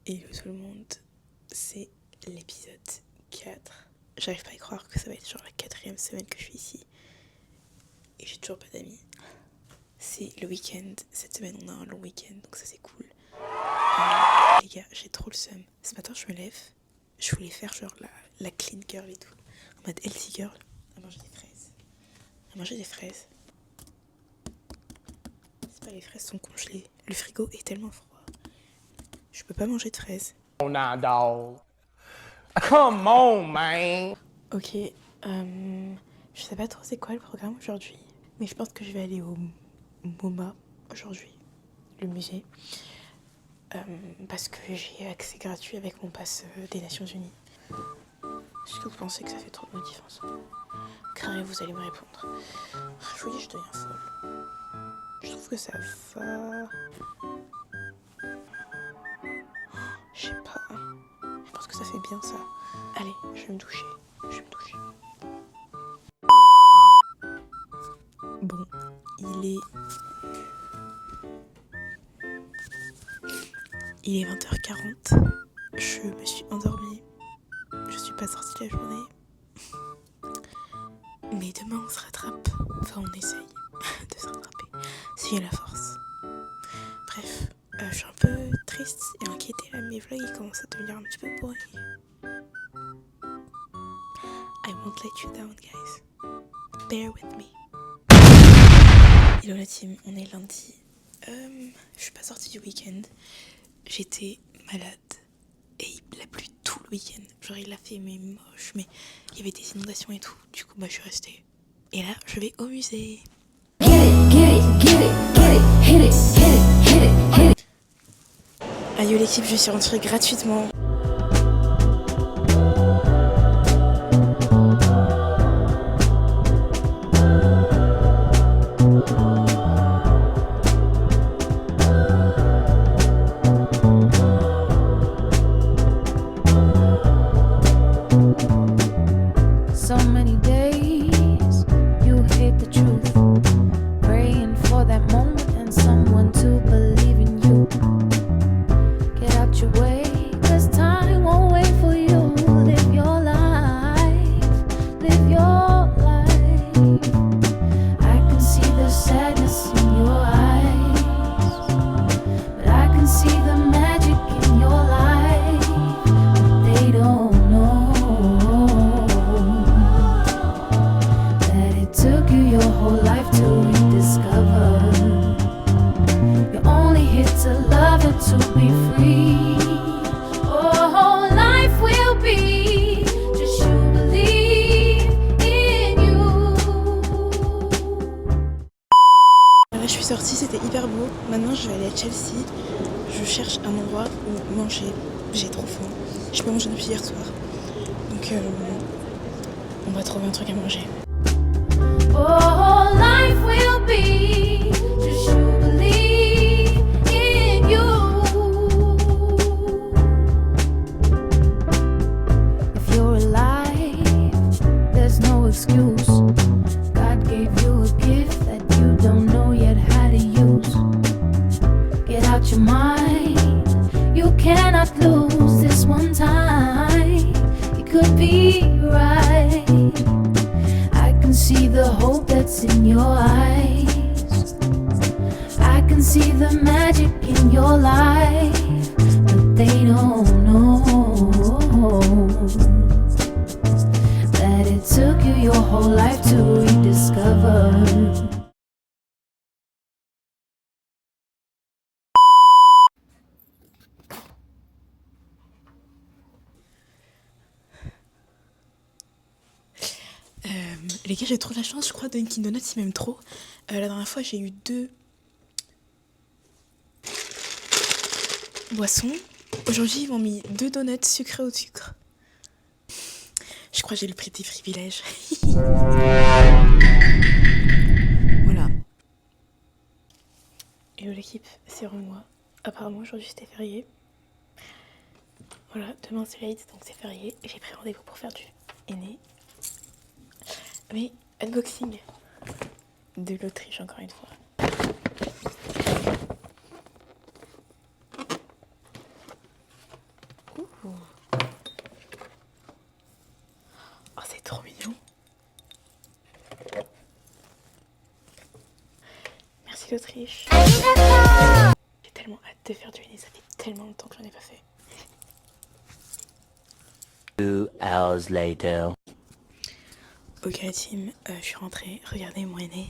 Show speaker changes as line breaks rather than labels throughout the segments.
Hello tout le monde, c'est l'épisode 4. J'arrive pas à y croire que ça va être genre la 4e semaine que je suis ici. Et j'ai toujours pas d'amis. C'est le week-end, cette semaine on a un long week-end, donc ça c'est cool. Les gars, j'ai trop le seum. Ce matin je me lève, je voulais faire genre la clean girl et tout. En mode healthy girl, à manger des fraises. C'est pas, les fraises sont congelées, le frigo est tellement froid. Je peux pas manger de fraises.
Oh, nah, dog. Come on, man.
Ok, je sais pas trop c'est quoi le programme aujourd'hui, mais je pense que je vais aller au MoMA aujourd'hui, le musée, parce que j'ai accès gratuit avec mon pass des Nations Unies. Est-ce que vous pensez que ça fait trop de motifs ensemble? Carré, vous allez me répondre. Je vous dis, je deviens folle. Je trouve que ça va. Je sais pas. Je pense que ça fait bien ça. Allez, je vais me doucher. Bon, il est 20h40. Je me suis endormie. Je suis pas sortie la journée. Mais demain on se rattrape. Enfin, on essaye de se rattraper. Si j'ai la force. Bref, je suis un peu triste et inquiétée là. Mes vlogs ils commencent à devenir un petit peu boring. I won't let you down, guys. Bear with me. Hello la team, on est lundi. Je suis pas sortie du week-end. J'étais malade. Et il a plu tout le week-end. Genre il a fait mais moche, mais il y avait des inondations et tout. Du coup, je suis restée. Et là, je vais au musée. Aïe l'équipe, je suis rentrée gratuitement. Je suis sortie, c'était hyper beau. Maintenant, je vais aller à Chelsea. Je cherche un endroit où manger. J'ai trop faim. Je peux manger depuis hier soir. Donc, on va trouver un truc à manger. Oh, life will be just you believe in you. If you're alive, there's no excuse. God gave you a gift that you don't know yet how to use. Get out your mind, you cannot lose this one time. It could be right. I can see the hope that's in your eyes. I can see the magic in your life, but they don't know that it took you your whole life to rediscover. Les gars, j'ai trop de la chance, je crois. Dunkin' Donuts, il m'aime trop. La dernière fois, j'ai eu 2 boissons. Aujourd'hui, ils m'ont mis 2 donuts sucrés au sucre. Je crois que j'ai le prix des privilèges. Voilà. Hello l'équipe, c'est moi. Apparemment, aujourd'hui, c'était férié. Voilà, demain, c'est l'Aïd, donc c'est férié. J'ai pris rendez-vous pour faire du henné. Mais unboxing de l'Autriche encore une fois.
Oh, c'est trop mignon. Merci l'Autriche. J'ai tellement hâte de faire du henné, ça fait tellement longtemps que j'en ai pas fait.
2 hours later.
Ok team, je suis rentrée, regardez mon henné.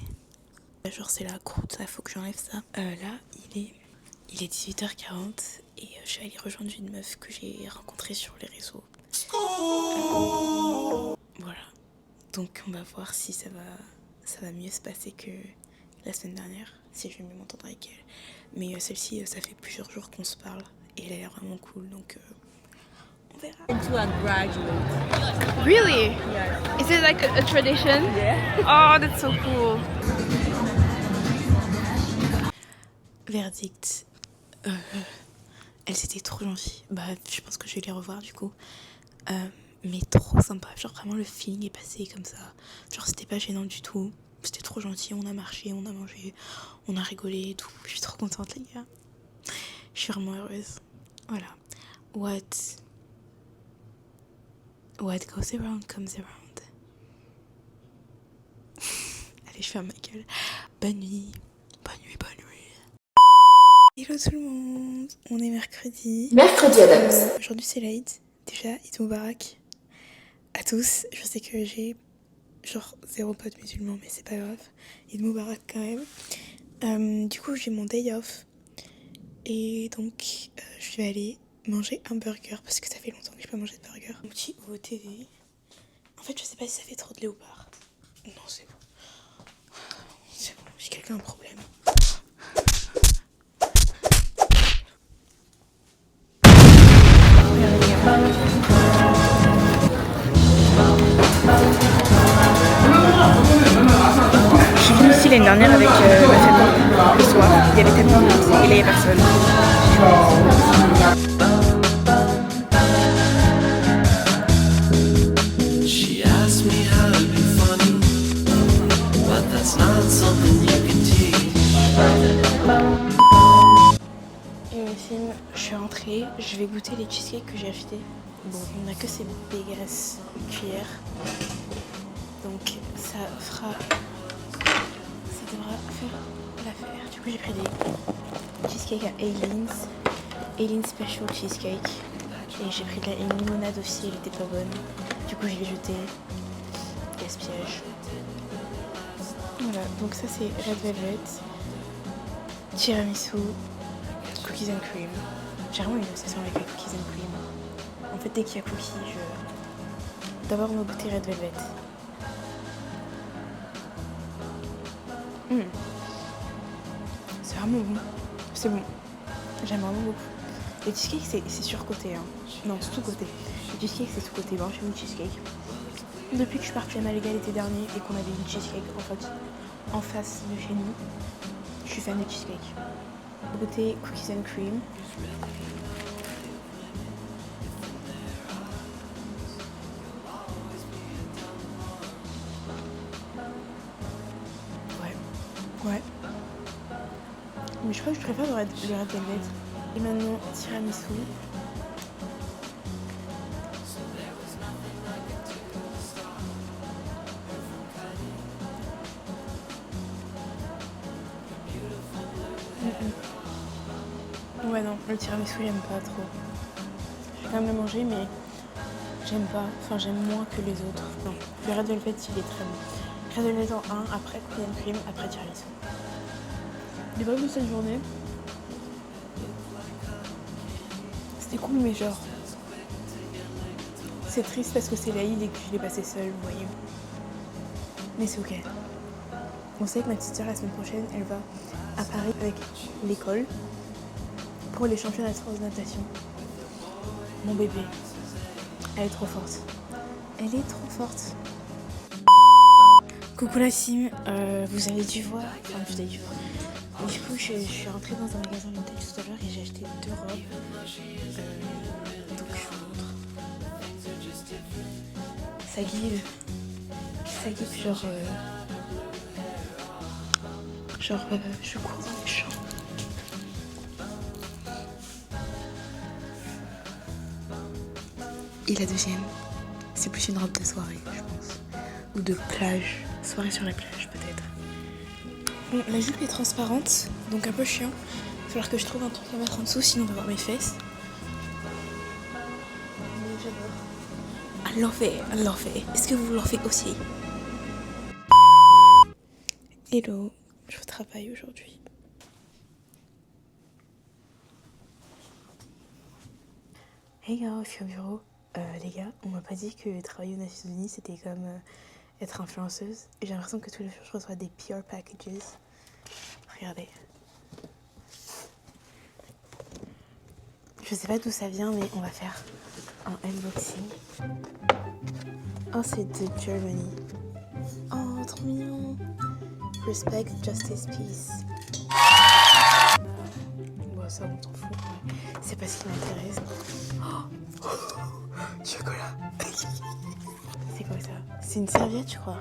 Genre c'est la croûte, ça faut que j'enlève ça. Là il est 18h40 et je suis allée rejoindre une meuf que j'ai rencontrée sur les réseaux. Voilà, donc on va voir si ça va mieux se passer que la semaine dernière, si je vais mieux m'entendre avec elle. Mais celle-ci, ça fait plusieurs jours qu'on se parle et elle a l'air vraiment cool, donc on verra.
To a graduate.
Really?
Yes.
Is it like a tradition?
Yeah.
Oh, that's so cool.
Verdict. Elles étaient trop gentilles. Bah, je pense que je vais les revoir du coup. Mais trop sympa. Genre vraiment le feeling est passé comme ça. Genre c'était pas gênant du tout. C'était trop gentil. On a marché, on a mangé, on a rigolé et tout. Je suis trop contente les gars. Je suis vraiment heureuse. Voilà. What goes around comes around. Allez, je ferme ma gueule. Bonne nuit. Bonne nuit, bonne nuit. Hello tout le monde, on est mercredi.
Mercredi Adams.
Aujourd'hui c'est l'Aïd. Déjà, Eid Moubarak à tous. Je sais que j'ai genre 0 pote musulman, mais c'est pas grave. Eid Moubarak quand même. Du coup j'ai mon day off. Et donc je vais aller manger un burger parce que ça fait longtemps que je n'ai pas mangé de burger. Mon petit OOTD. En fait je sais pas si ça fait trop de léopard. Non c'est bon. C'est bon, si quelqu'un a un problème.
Je suis venue ici l'année dernière avec ma famille le soir. Il y avait tellement de monde et là il n'y a personne.
She asked me how to be funny, but that's not something you can teach.
Et Maxime, je suis rentrée, je vais goûter les cheesecakes que j'ai achetés. Bon, on n'a que ces bégasses cuillères. Donc ça devra faire l'affaire. Du coup j'ai pris des cheesecakes à Aileen's. Aileen's Special Cheesecake. Et j'ai pris une limonade aussi, elle était pas bonne. Du coup je l'ai jetée. Gaspillage. Voilà, donc ça c'est Red Velvet, tiramisu, cookies and cream. J'ai vraiment une obsession avec les cookies and cream. En fait, dès qu'il y a cookies, d'abord on va goûter Red Velvet. C'est vraiment bon. C'est bon. J'aime vraiment beaucoup. Le cheesecake, c'est surcoté. Hein. Non, c'est sous-côté. Le cheesecake, c'est sous-côté. Bon, j'ai eu une cheesecake. Depuis que je suis partie à Malaga l'été dernier et qu'on avait une cheesecake en face de chez nous, je suis fan de cheesecake. On va goûter cookies and cream. Ouais. Mais je crois que je préfère le Red Velvet. Et maintenant, tiramisu. Ouais non, le tiramisu j'aime pas trop. Je vais quand même le manger mais j'aime pas, enfin j'aime moins que les autres. Non, le Red Velvet il est très bon. Red Velvet en 1, après cookies and cream, après tiramisu. J'ai pas vu cette journée. C'était cool mais genre... C'est triste parce que c'est l'Aïd et que je l'ai passé seule, vous voyez. Mais c'est ok. On sait que ma petite sœur la semaine prochaine, elle va à Paris avec l'école pour les championnats de France de natation. Mon bébé, elle est trop forte. Elle est trop forte. Coucou la team, vous avez dû voir, enfin vous avez dû voir. Du coup, je suis rentrée dans un magasin vintage tout à l'heure et j'ai acheté 2 robes. Donc je vous montre. Ça give genre... je cours dans les champs. Et la deuxième, c'est plus une robe de soirée, je pense. Ou de plage. Soirée sur la plage, peut-être. Bon, la jupe est transparente, donc un peu chiant. Il va falloir que je trouve un truc à mettre en dessous, sinon on va voir mes fesses. Mais j'adore. I love it, I love it. Est-ce que vous l'en faites aussi? Hello, je travaille aujourd'hui. Hey gars, je suis au bureau. Les gars, on m'a pas dit que travailler aux Nations Unies c'était comme être influenceuse. Et j'ai l'impression que tous les jours je reçois des PR packages. Regardez. Je sais pas d'où ça vient, mais on va faire un unboxing. Oh, c'est de Germany. Oh, trop mignon. Respect, justice, peace. Bon, ça, on s'en fout. Ouais. C'est pas ce qui m'intéresse. Oh, chocolat. C'est quoi ça? C'est une serviette, je crois.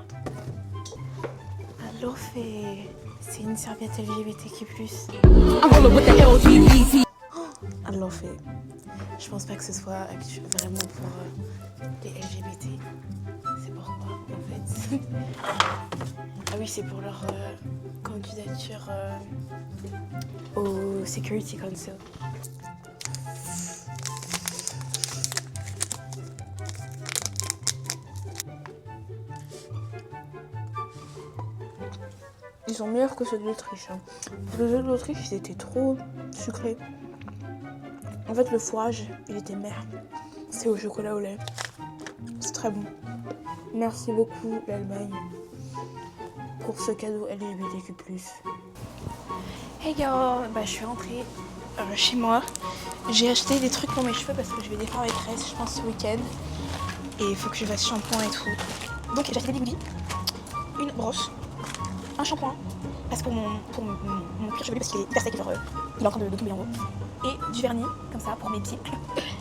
Alors fait. C'est une serviette LGBTQ+. Alors fait. Je pense pas que ce soit vraiment pour les LGBT. C'est pourquoi, en fait. Ah oui, c'est pour leur candidature au Security Council. Ils sont meilleurs que ceux de l'Autriche. Hein. Ceux de l'Autriche, ils étaient trop sucrés. En fait, le fourrage, il était merde. C'est au chocolat au lait. C'est très bon. Merci beaucoup, l'Allemagne, pour ce cadeau LGBTQ+. Hey girl, je suis rentrée chez moi. J'ai acheté des trucs pour mes cheveux parce que je vais les faire avec Rest, je pense, ce week-end. Et il faut que je fasse shampoing et tout. Donc j'ai acheté des bigoudis, une brosse, un shampoing, parce pour mon cuir chevelu, parce qu'il est hyper sec, genre il est en train de tomber en haut. Et du vernis, comme ça, pour mes pieds,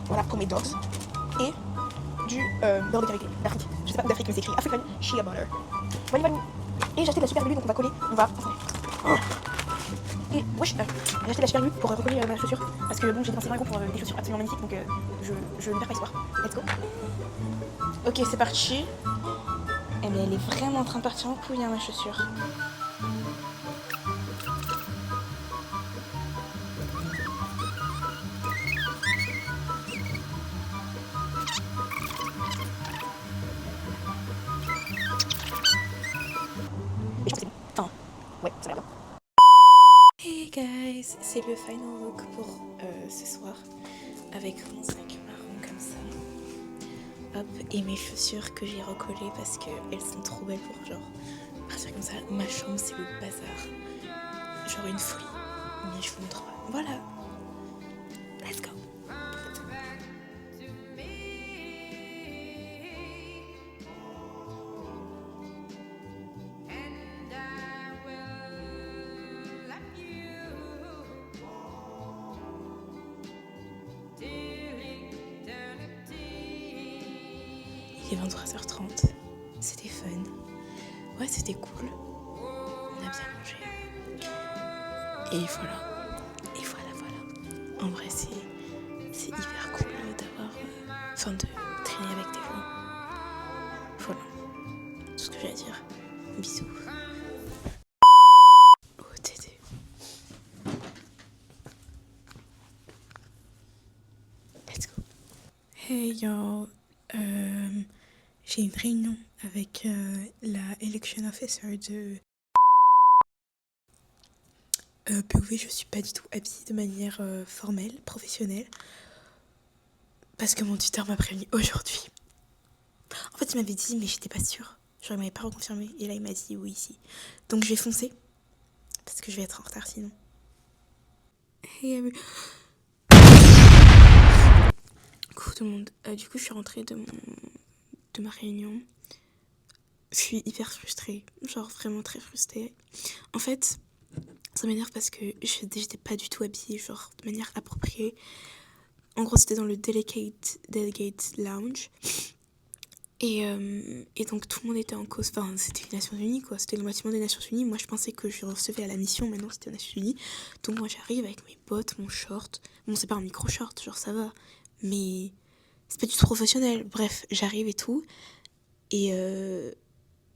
voilà, pour mes dogs. Et du beurre de karité, d'Afrique. Je sais pas où d'Afrique, mais c'est écrit African Shea Butter. Voilà, voilà. Et j'ai acheté de la super glue, donc on va coller, on va... Et wesh, j'ai acheté de la super glue pour recoller ma chaussure. Parce que bon, j'ai dépensé 20 € pour des chaussures absolument magnifiques, donc je ne perds pas espoir. Let's go. Ok, c'est parti. Eh mais elle est vraiment en train de partir en couille, hein, ma chaussure. Ouais, ça va bien. Hey guys, c'est le final look pour ce soir avec mon sac marron comme ça. Hop, et mes chaussures que j'ai recollées parce qu'elles sont trop belles pour genre partir comme ça. Ma chambre, c'est le bazar. Genre une folie. Mais je vous montre. Voilà. Let's go. Il est 23h30, c'était fun. Ouais, c'était cool. On a bien mangé. Et voilà. Et voilà. En vrai, c'est hyper cool d'avoir... de traîner avec des gens. Voilà. Tout ce que j'ai à dire. Bisous. OTD. Let's go. Hey y'all. J'ai une réunion avec la election officer de POV. Je suis pas du tout habillée de manière formelle, professionnelle, parce que mon tuteur m'a prévenu aujourd'hui. En fait, il m'avait dit, mais j'étais pas sûre. Genre, il m'avait pas reconfirmé. Et là, il m'a dit oui, ici. Donc, je vais foncer, parce que je vais être en retard sinon. Hey, coucou tout le monde. Du coup, je suis rentrée de ma réunion. Je suis hyper frustrée, genre vraiment très frustrée. En fait, ça m'énerve parce que j'étais pas du tout habillée, genre de manière appropriée. En gros, c'était dans le Delegate Lounge. Et donc tout le monde était en cause. Enfin, c'était les Nations Unies, quoi. C'était le bâtiment des Nations Unies. Moi, je pensais que je recevais à la mission, mais non, c'était aux Nations Unies. Donc moi, j'arrive avec mes bottes, mon short. Bon, c'est pas un micro-short, genre ça va. Mais c'est pas du tout professionnel. Bref, j'arrive et tout. Et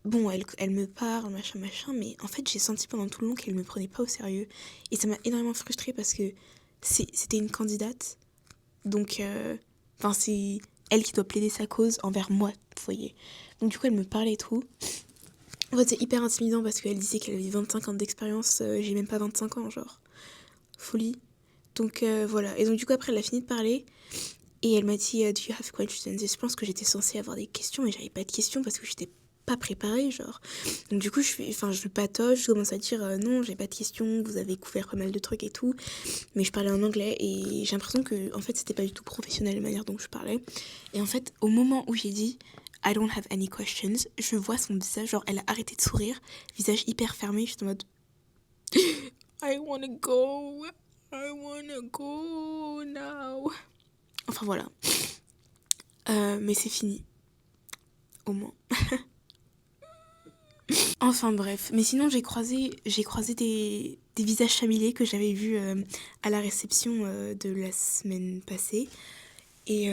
bon, elle me parle, machin, mais en fait, j'ai senti pendant tout le long qu'elle me prenait pas au sérieux. Et ça m'a énormément frustrée parce que c'était une candidate. Donc, c'est elle qui doit plaider sa cause envers moi, vous voyez. Donc, du coup, elle me parlait et tout. En fait, c'est hyper intimidant parce qu'elle disait qu'elle avait 25 ans d'expérience. J'ai même pas 25 ans, genre. Folie. Donc, voilà. Et donc, du coup, après, elle a fini de parler. Et elle m'a dit, do you have questions? Et je pense que j'étais censée avoir des questions, mais j'avais pas de questions parce que j'étais pas préparée, genre. Donc du coup, je patoche, je commence à dire, non, j'ai pas de questions, vous avez couvert pas mal de trucs et tout. Mais je parlais en anglais et j'ai l'impression que, en fait, c'était pas du tout professionnel la manière dont je parlais. Et en fait, au moment où j'ai dit, I don't have any questions, je vois son visage, genre, elle a arrêté de sourire, visage hyper fermé, j'étais en mode, I wanna go now. Enfin voilà. Mais c'est fini. Au moins. Enfin bref. Mais sinon j'ai croisé des visages familiers que j'avais vus à la réception de la semaine passée. Et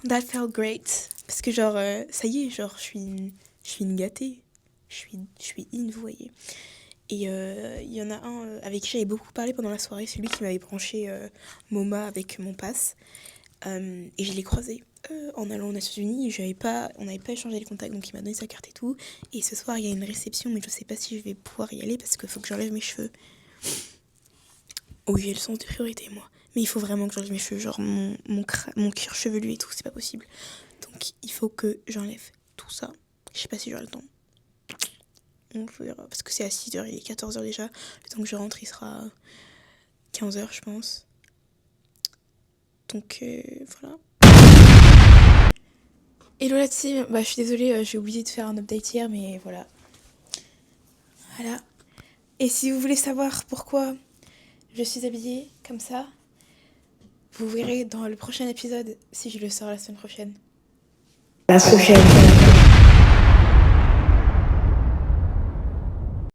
that felt great. Parce que genre, ça y est, genre, je suis une gâtée. Je suis in, vous voyez. Et il y en a un avec qui j'avais beaucoup parlé pendant la soirée, c'est lui qui m'avait branché MoMA avec mon pass. Et je l'ai croisé en allant aux Nations-Unies. On n'avait pas échangé les contacts, donc il m'a donné sa carte et tout. Et ce soir, il y a une réception, mais je sais pas si je vais pouvoir y aller parce qu'il faut que j'enlève mes cheveux. Oui, j'ai le sens de priorité, moi. Mais il faut vraiment que j'enlève mes cheveux, genre mon cuir chevelu et tout, c'est pas possible. Donc il faut que j'enlève tout ça. Je sais pas si j'aurai le temps. On verra, parce que c'est à 6h, il est 14h déjà. Le temps que je rentre, il sera 15h, je pense. Donc, voilà. Hello la team, je suis désolée, j'ai oublié de faire un update hier, mais voilà. Voilà. Et si vous voulez savoir pourquoi je suis habillée comme ça, vous verrez dans le prochain épisode, si je le sors la semaine prochaine. La prochaine.